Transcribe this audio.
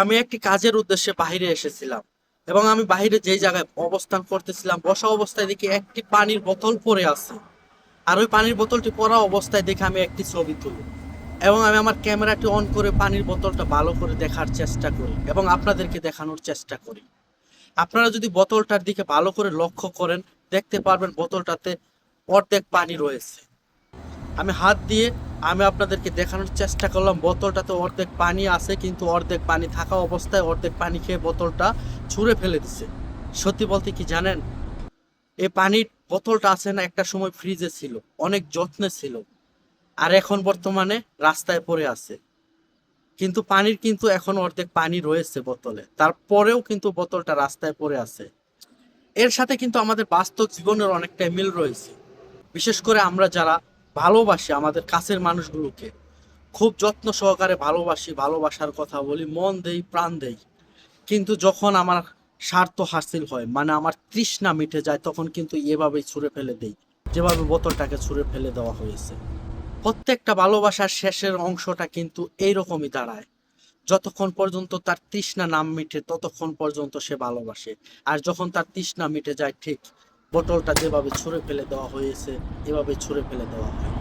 আমি একটি কাজের উদ্দেশ্যে বাইরে এসেছিলাম এবং আমি বাইরে যেই জায়গায় অবস্থান করতেছিলাম বসা অবস্থায় দেখি একটি পানির বোতল পড়ে আছে। আর ওই পানির বোতলটি পড়া অবস্থায় দেখে আমি একটি ছবি তুলি এবং আমি আমার ক্যামেরাটি অন করে পানির বোতলটা ভালো করে দেখার চেষ্টা করি এবং আপনাদেরকে দেখানোর চেষ্টা করি। আপনারা যদি বোতলটার দিকে ভালো করে লক্ষ্য করেন, দেখতে পারবেন বোতলটাতে অর্ধেক পানি রয়েছে। আমি হাত দিয়ে আমি আপনাদেরকে দেখানোর চেষ্টা করলাম বোতলটাতে অর্ধেক পানি আছে, কিন্তু অর্ধেক পানি থাকা অবস্থায় অর্ধেক পানি খেয়ে বোতলটা ছুঁড়ে ফেলে দিছে। সত্যি বলতে কি জানেন, এই পানির বোতলটা আছে না, একটা সময় ফ্রিজে ছিল, অনেক যত্নে ছিল, আর এখন বর্তমানে রাস্তায় পড়ে আছে। কিন্তু পানির কিন্তু এখন অর্ধেক পানি রয়েছে বোতলে, তারপরেও কিন্তু বোতলটা রাস্তায় পড়ে আছে। এর সাথে কিন্তু আমাদের বাস্তব জীবনের অনেকটাই মিল রয়েছে। বিশেষ করে আমরা যারা ভালোবাসি আমাদের কাছের মানুষগুলোকে, খুব যত্ন সহকারে ভালোবাসি, ভালোবাসার কথা বলি, মন দেই, প্রাণ দেই, কিন্তু যখন আমার স্বার্থ হাসিল হয়, মানে আমার তৃষ্ণা মিটে যায়, তখন কিন্তু এভাবেই ছুঁড়ে ফেলে দেই, যেভাবে বোতলটাকে ছুঁড়ে ফেলে দেওয়া হয়েছে। প্রত্যেকটা ভালোবাসার শেষের অংশটা কিন্তু এইরকমই দাঁড়ায়। যতক্ষণ পর্যন্ত তার তৃষ্ণা নাম মিটে ততক্ষণ পর্যন্ত সে ভালোবাসে, আর যখন তার তৃষ্ণা মিটে যায়, ঠিক বোতলটা যেভাবে ছুঁড়ে ফেলে দেওয়া হয়েছে এভাবে ছুঁড়ে ফেলে দেওয়া হয়।